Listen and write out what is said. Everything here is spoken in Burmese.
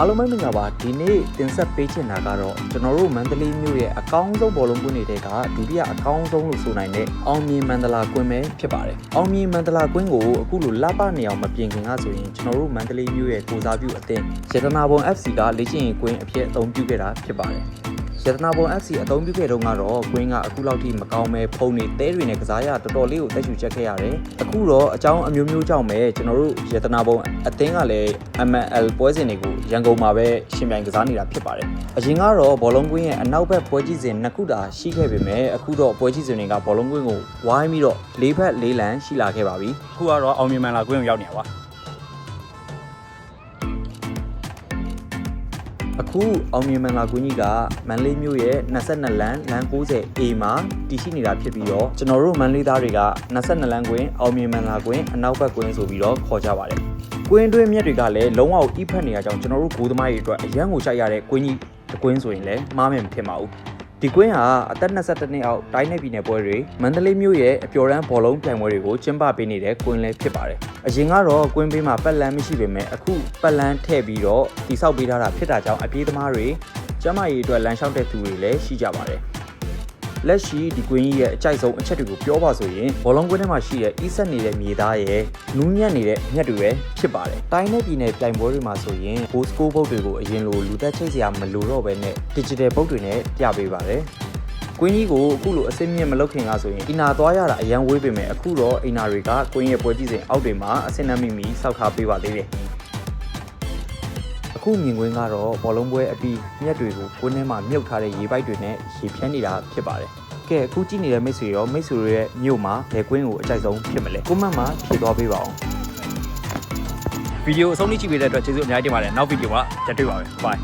အားလုံးပဲမင်္ဂလာပါဒီနေ့တင်ဆက်ပေးချင်တာကတော့ကျွန်တော်တို့မန္တလေးမြို့ရဲ့အကောင်းဆုံးဘောလုံးကွင်းတွေကဒုတိယအကောင်းဆုံးလို့ဆိုနိုင်တဲ့အောင်မြင်မန္တလာကွင်းပဲဖြစ်ပါတယ်အောင်မြင်မန္တလာကွင်းကိုအခုလိုလပနေအောင်မပြင်ခင်ကဆိုရင်ကျွန်တော်တို့မန္တလေးမြို့ရဲ့ကိုစားပြုအသင်းရတနာဘုံ FC ကလေ့ကျင့်ရေးကွင်းအဖြစ်အသုံးပြုခဲ့တာဖြစ်ပါတယ်ရတနာဘုံ FC အသုံးပြုခဲ့တော့ကတော့ကွင်းကအခုလောက်ထိမကောင်းပဲဖုံနေတဲတွေနဲ့ကစားရတော်တော်လေးကိုတက်ချူချက်ခဲ့ရတယ်အခုတော့အကြောင်းအမျိုးမျိုးကြောင့်ပဲကျွန်တော်တို့ရတနာဘုံအသင်းကလည်း MNL ပွဲစဉ်တွေကိုရန်ကုန်မှာပဲရှင်ပြိုင်ကစားနေတာဖြစ်ပါတယ်အရင်ကတော့ဘောလုံးကွင်းရဲ့အနောက်ဘက်ပွဲကြီးစဉ်နှစ်ခုတာရှိခဲ့ပေမဲ့အခုတော့ပွဲကြီးစဉ်တွေကဘောလုံးကွင်းကိုဝိုင်းပြီးတော့၄ဖက်၄လမ်းရှိလာခဲ့ပါပြီအခုကတော့အောင်မြင်မှန်လာကွင်းကိုရောက်နေပါအခုအောင်မြင်မန္တလာကွင်းကြီးကမန္တလေးမြို့ရဲ့22လမ်းလမ်း 90A မှာတည်ရှိနေတာဖြစ်ပြီးတော့ကျွန်တော်တို့မန္တလေးသားတွေက22လမ်းကွင်းအောင်မြင်မန္တလာကွင်းအနောက်ဘက်ကွင်းဆိုပြီးတော့ခေါ်ကြပါတယ်ကွင်းတွင်းမြက်တွေကလည်းလုံးဝအိဖက်နေရကြောင်းကျွန်တော်တို့ဂိုးသမားတွေအတွက်အရန်ကိုရှိုက်ရတဲ့ကွင်းကြီးတစ်ကွင်းဆိုရင်လည်းမှားမယ်မဖြစ်ပါဘူးဒီကွင်းဟာအသက်22နှစ်အောက်တိုင်းနယ်ပြည်နယ်ပွဲတွေမန္တလေးမြို့ရဲ့အပျော်တမ်းဘောလုံးပြိုင်ပွဲတွေကိုကျင်းပပေးနေတဲ့ကွင်းလည်းဖြစ်ပါတယ်။အရင်ကတော့ကွင်းဘေးမှာပတ်လန်းမရှိပေမဲ့အခုပတ်လန်းထည့်ပြီးတော့တိဆောက်ပေးထားတာဖြစ်တာကြောင့်အပြေးသမားတွေကျန်းမာရေးအတွက်လမ်းလျှောက်တဲ့သူတွေလည်းရှိကြပါတယ်။လက်ရှိဒီကွင်းကြီးရဲ့အကြိုက်ဆုံးအချက်တွေကိုပြောပါဆိုရင်ဘောလုံးကွင်းထဲမှာရှိတဲ့ဤဆက်နေတဲ့မြေသားရဲ့နူးညံ့နေတဲ့မြက်တွေပဲဖြစ်ပါတယ်။တိုင်းနယ်ပြည်နယ်ပြိုင်ပွဲတွေမှာဆိုရင်ဘိုးစကိုဘုတ်တွေကိုအရင်လိုလူသက်ချိတ်စရာမလိုတော့ဘဲနဲ့ digital ဘုတ်တွေနဲ့ပြပေးပါတယ်။ကွင်းကြီးကိုအခုလိုအစစ်မြင့်မလုပ်ခင်ကဆိုရင်အင်နာသွားရတာအရန်ဝေးပေမဲ့အခုတော့အင်နာတွေကကွင်းရဲ့ပွဲကြီးစဉ်အောက်တွေမှာအစင်နှမိစောက်ထားပေးပါသေးတယ်။အခုမြင်ကွင်းကတော့ဘောလုံးပွဲအပြီးမြက်တွေကိုကွင်းထဲမှာမြုပ်ထားတဲ့ရေပိုက်တွေနဲ့ရေဖြန်းနေတာဖြစ်ပါတယ်။ကဲအခုကြည့်နေတဲ့မိတ်ဆွေရောမိတ်ဆွေရဲ့မြို့မှာဘယ်ကွင်းကိုအကြိုက်ဆုံးဖြစ်မလဲ။ကွန်မန့်မှာဖြေသွားပေးပါအောင်။ဗီဒီယိုအဆုံးထိကြည့်ပေးတဲ့အတွက်ကျေးဇူးအများကြီးတင်ပါတယ်။နောက်ဗီဒီယိုမှာကြည့်တွေ့ပါမယ်။ Bye